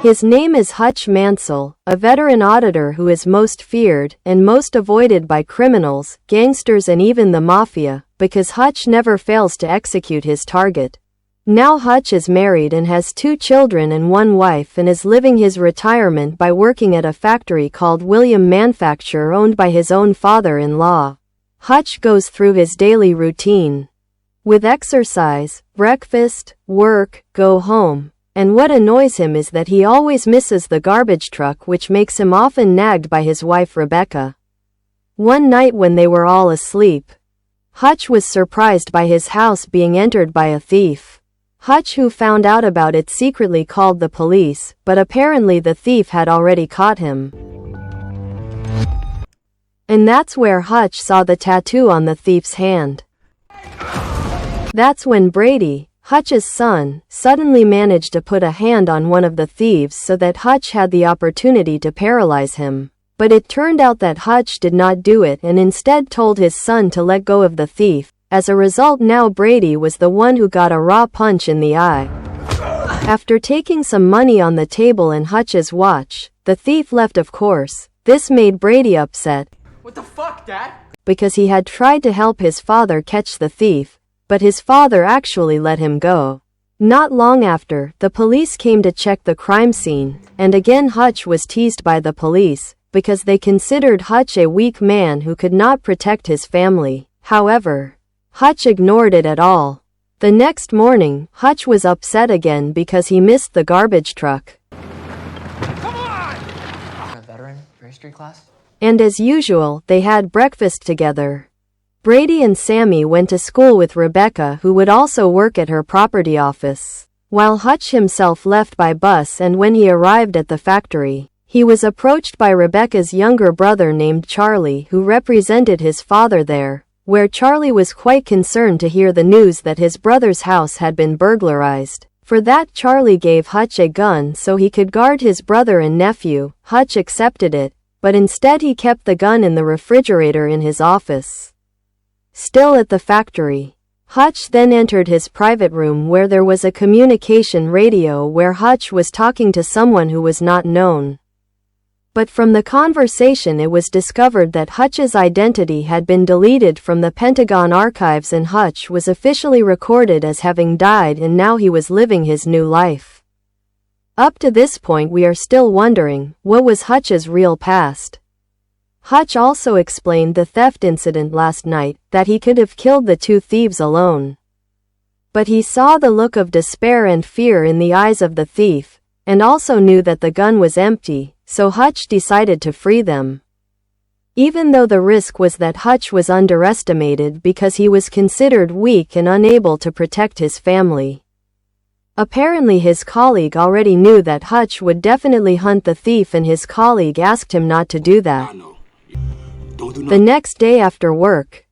His name is Hutch Mansell, a veteran auditor who is most feared and most avoided by criminals, gangsters and even the mafia, because Hutch never fails to execute his target. Now Hutch is married and has 2 children and 1 wife and is living his retirement by working at a factory called William Manufacture owned by his own father-in-law. Hutch goes through his daily routine with exercise, breakfast, work, go home. And what annoys him is that he always misses the garbage truck, which makes him often nagged by his wife Rebecca. One night when they were all asleep, Hutch was surprised by his house being entered by a thief. Hutch, who found out about it, secretly called the police, but apparently the thief had already caught him. And that's where Hutch saw the tattoo on the thief's hand. That's when Brady, Hutch's son, suddenly managed to put a hand on one of the thieves so that Hutch had the opportunity to paralyze him. But it turned out that Hutch did not do it and instead told his son to let go of the thief. As a result, now Brady was the one who got a raw punch in the eye. After taking some money on the table and Hutch's watch, the thief left, of course. This made Brady upset. What the fuck, Dad? Because he had tried to help his father catch the thief, but his father actually let him go. Not long after, the police came to check the crime scene, and again Hutch was teased by the police, because they considered Hutch a weak man who could not protect his family. However, Hutch ignored it at all. The next morning, Hutch was upset again because he missed the garbage truck. Come on! A veteran for history class? And as usual, they had breakfast together. Brady and Sammy went to school with Rebecca, who would also work at her property office, while Hutch himself left by bus. And when he arrived at the factory, he was approached by Rebecca's younger brother named Charlie, who represented his father there, where Charlie was quite concerned to hear the news that his brother's house had been burglarized. For that, Charlie gave Hutch a gun so he could guard his brother and nephew. Hutch accepted it, but instead he kept the gun in the refrigerator in his office. Still at the factory, Hutch then entered his private room where there was a communication radio where Hutch was talking to someone who was not known. But from the conversation it was discovered that Hutch's identity had been deleted from the Pentagon archives and Hutch was officially recorded as having died, and now he was living his new life. Up to this point we are still wondering, what was Hutch's real past? Hutch also explained the theft incident last night, that he could have killed the 2 thieves alone. But he saw the look of despair and fear in the eyes of the thief, and also knew that the gun was empty. So Hutch decided to free them. Even though the risk was that Hutch was underestimated because he was considered weak and unable to protect his family. Apparently his colleague already knew that Hutch would definitely hunt the thief, and his colleague asked him not to do that. The next day after work,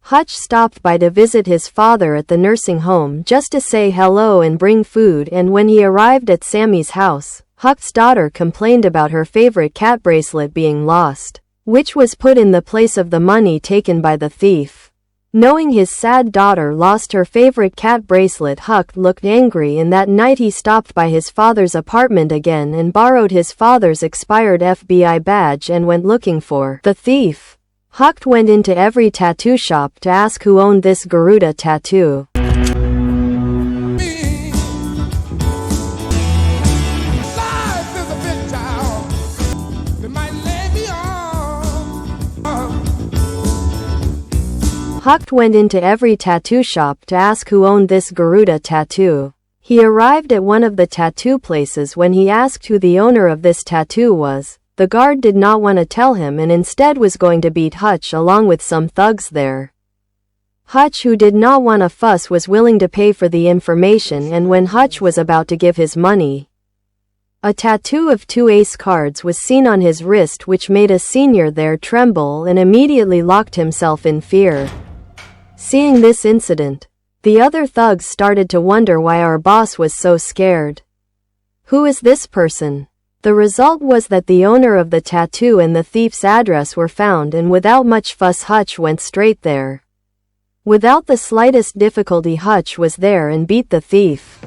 Hutch stopped by to visit his father at the nursing home just to say hello and bring food, and when he arrived at Sammy's house, Hutch's daughter complained about her favorite cat bracelet being lost, which was put in the place of the money taken by the thief. Knowing his sad daughter lost her favorite cat bracelet, Hutch looked angry, and that night he stopped by his father's apartment again and borrowed his father's expired FBI badge and went looking for the thief. Hutch went into every tattoo shop to ask who owned this Garuda tattoo. Hutch went into every tattoo shop to ask who owned this Garuda tattoo. He arrived at one of the tattoo places. When he asked who the owner of this tattoo was, the guard did not want to tell him and instead was going to beat Hutch along with some thugs there. Hutch, who did not want a fuss, was willing to pay for the information, and when Hutch was about to give his money, a tattoo of 2 ace cards was seen on his wrist, which made a senior there tremble and immediately locked himself in fear. Seeing this incident, the other thugs started to wonder why our boss was so scared. Who is this person? The result was that the owner of the tattoo and the thief's address were found, and without much fuss Hutch went straight there. Without the slightest difficulty Hutch was there and beat the thief.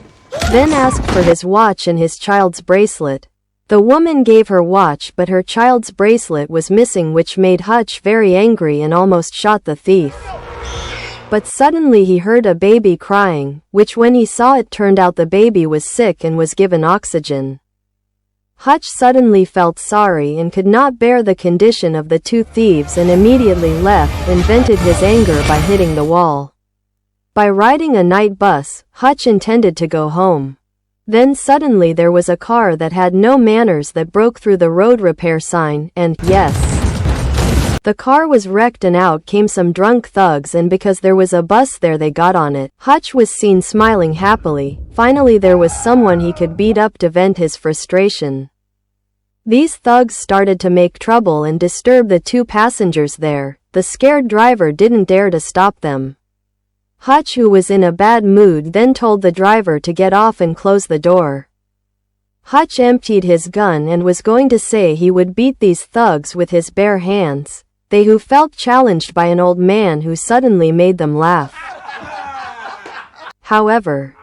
Then asked for his watch and his child's bracelet, The woman gave her watch, but her child's bracelet was missing, which made Hutch very angry and almost shot the thief. But suddenly he heard a baby crying, which when he saw it turned out the baby was sick and was given oxygen. Hutch suddenly felt sorry and could not bear the condition of the two thieves and immediately left and vented his anger by hitting the wall. By riding a night bus, Hutch intended to go home. Then suddenly there was a car that had no manners that broke through the road repair sign, and, yes, the car was wrecked and out came some drunk thugs, and because there was a bus there they got on it. Hutch was seen smiling happily. Finally there was someone he could beat up to vent his frustration. These thugs started to make trouble and disturb the two passengers there. The scared driver didn't dare to stop them. Hutch, who was in a bad mood, then told the driver to get off and close the door. Hutch emptied his gun and was going to say he would beat these thugs with his bare hands, they who felt challenged by an old man who suddenly made them laugh. However,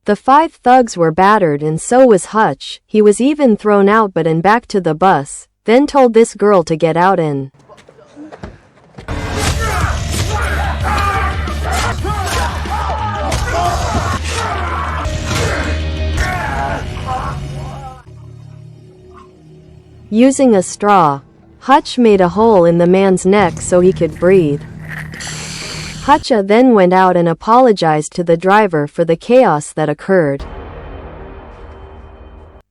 the 5 thugs were battered and so was Hutch. He was even thrown out but and back to the bus, then told this girl to get out and using a straw, Hutch made a hole in the man's neck so he could breathe. Hutch then went out and apologized to the driver for the chaos that occurred.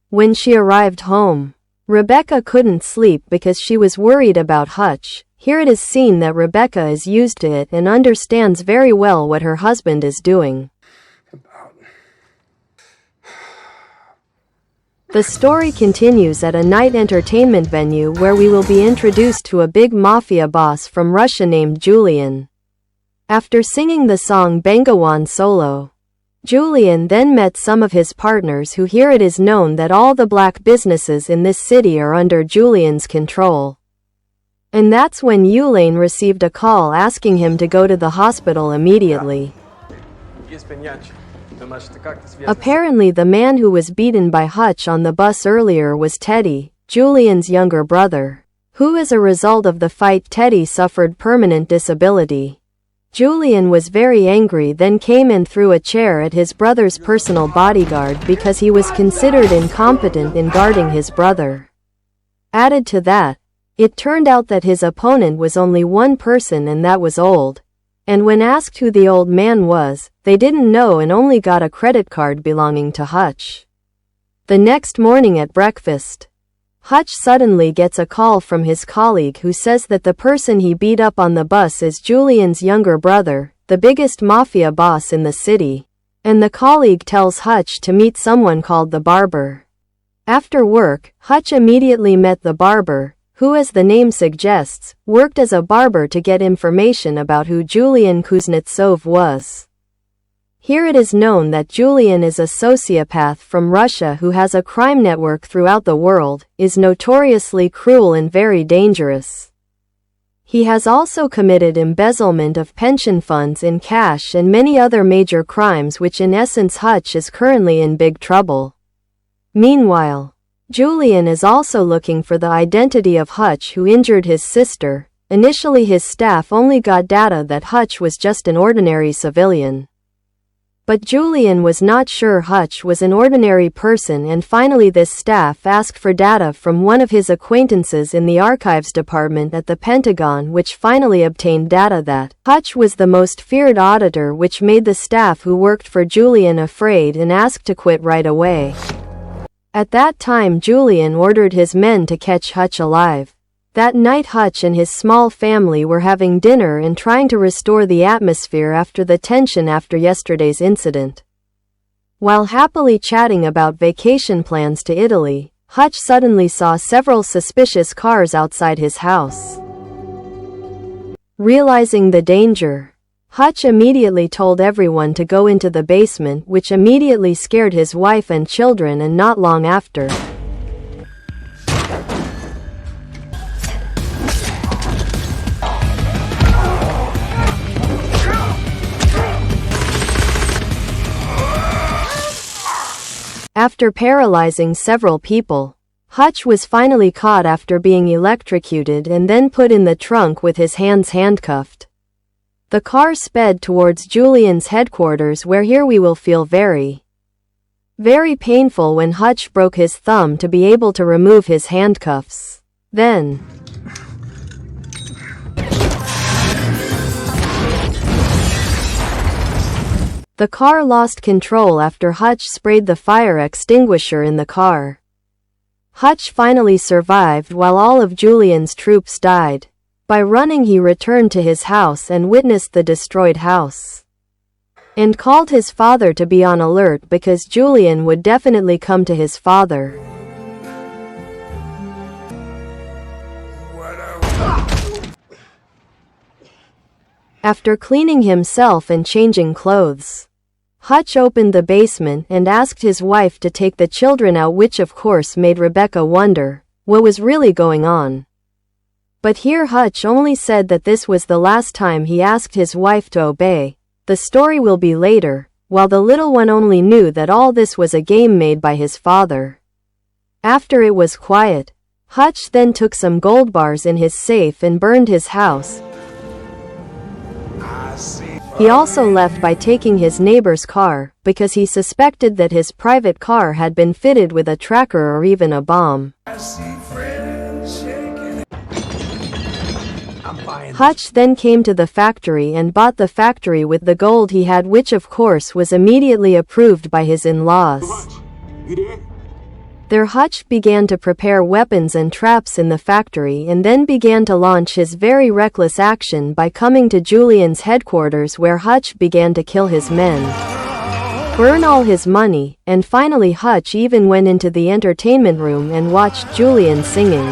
When she arrived home, Rebecca couldn't sleep because she was worried about Hutch. Here it is seen that Rebecca is used to it and understands very well what her husband is doing. The story continues at a night entertainment venue where we will be introduced to a big mafia boss from Russia named Julian. After singing the song Bengawan solo, Julian then met some of his partners who here it is known that all the black businesses in this city are under Julian's control. And that's when Yulain received a call asking him to go to the hospital immediately. Apparently the man who was beaten by Hutch on the bus earlier was Teddy, Julian's younger brother, who as a result of the fight Teddy suffered permanent disability. Julian was very angry, then came and threw a chair at his brother's personal bodyguard because he was considered incompetent in guarding his brother. Added to that, it turned out that his opponent was only one person and that was old. And when asked who the old man was, they didn't know and only got a credit card belonging to Hutch. The next morning at breakfast, Hutch suddenly gets a call from his colleague who says that the person he beat up on the bus is Julian's younger brother, the biggest mafia boss in the city. And the colleague tells Hutch to meet someone called the barber. After work, Hutch immediately met the barber, who as the name suggests, worked as a barber to get information about who Julian Kuznetsov was. Here it is known that Julian is a sociopath from Russia who has a crime network throughout the world, is notoriously cruel and very dangerous. He has also committed embezzlement of pension funds in cash and many other major crimes, which in essence Hutch is currently in big trouble. Meanwhile, Julian is also looking for the identity of Hutch who injured his sister. Initially his staff only got data that Hutch was just an ordinary civilian. But Julian was not sure Hutch was an ordinary person, and finally this staff asked for data from one of his acquaintances in the archives department at the Pentagon, which finally obtained data that Hutch was the most feared auditor, which made the staff who worked for Julian afraid and asked to quit right away. At that time Julian ordered his men to catch Hutch alive. That night Hutch and his small family were having dinner and trying to restore the atmosphere after the tension after yesterday's incident. While happily chatting about vacation plans to Italy, Hutch suddenly saw several suspicious cars outside his house. Realizing the danger, Hutch immediately told everyone to go into the basement, which immediately scared his wife and children, and not long after, After paralyzing several people, Hutch was finally caught after being electrocuted and then put in the trunk with his hands handcuffed. The car sped towards Julian's headquarters, where here we will feel very painful when Hutch broke his thumb to be able to remove his handcuffs. Then the car lost control after Hutch sprayed the fire extinguisher in the car. Hutch finally survived while all of Julian's troops died. By running, he returned to his house and witnessed the destroyed house, and called his father to be on alert because Julian would definitely come to his father. After cleaning himself and changing clothes, Hutch opened the basement and asked his wife to take the children out, which of course made Rebecca wonder what was really going on. But here Hutch only said that this was the last time he asked his wife to obey. The story will be later, while the little one only knew that all this was a game made by his father. After it was quiet, Hutch then took some gold bars in his safe and burned his house. He also left by taking his neighbor's car, because he suspected that his private car had been fitted with a tracker or even a bomb. Hutch then came to the factory and bought the factory with the gold he had, which of course was immediately approved by his in-laws. There Hutch began to prepare weapons and traps in the factory and then began to launch his very reckless action by coming to Julian's headquarters, where Hutch began to kill his men, burn all his money, and finally Hutch even went into the entertainment room and watched Julian singing.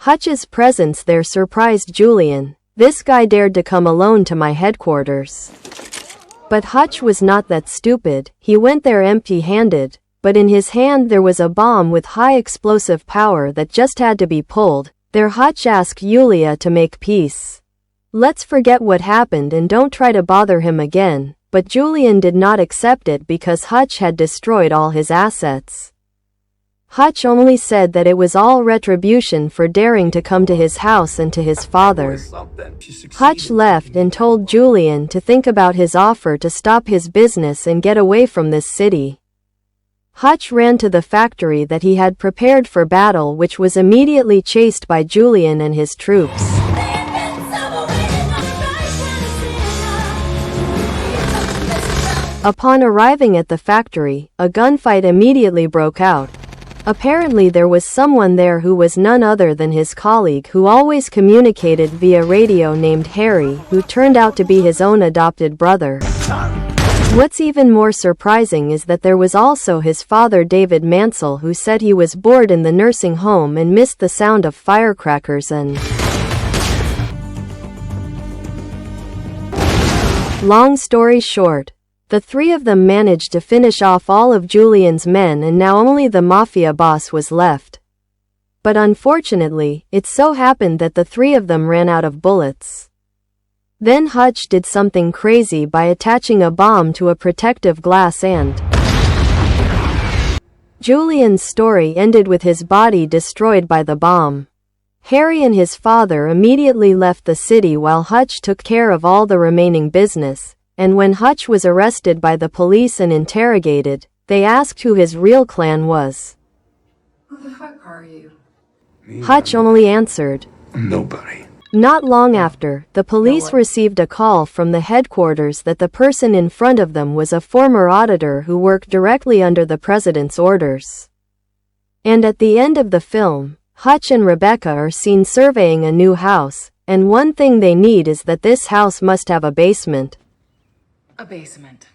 Hutch's presence there surprised Julian. This guy dared to come alone to my headquarters. But Hutch was not that stupid. He went there empty-handed, but in his hand there was a bomb with high explosive power that just had to be pulled. There Hutch asked Yulia to make peace. Let's forget what happened and don't try to bother him again, but Julian did not accept it because Hutch had destroyed all his assets. Hutch only said that it was all retribution for daring to come to his house and to his father. Hutch left and told Julian to think about his offer to stop his business and get away from this city. Hutch ran to the factory that he had prepared for battle, which was immediately chased by Julian and his troops. Upon arriving at the factory, a gunfight immediately broke out. Apparently there was someone there who was none other than his colleague who always communicated via radio, named Harry, who turned out to be his own adopted brother. What's even more surprising is that there was also his father, David Mansell, who said he was bored in the nursing home and missed the sound of firecrackers and... Long story short, the three of them managed to finish off all of Julian's men, and now only the Mafia boss was left. But unfortunately, it so happened that the three of them ran out of bullets. Then Hutch did something crazy by attaching a bomb to a protective glass, and Julian's story ended with his body destroyed by the bomb. Harry and his father immediately left the city while Hutch took care of all the remaining business. And when Hutch was arrested by the police and interrogated, they asked who his real clan was. Who the fuck are you? Hutch only answered, Nobody. Not long after, the police received a call from the headquarters that the person in front of them was a former auditor who worked directly under the president's orders. And at the end of the film, Hutch and Rebecca are seen surveying a new house, and one thing they need is that this house must have a basement. A basement.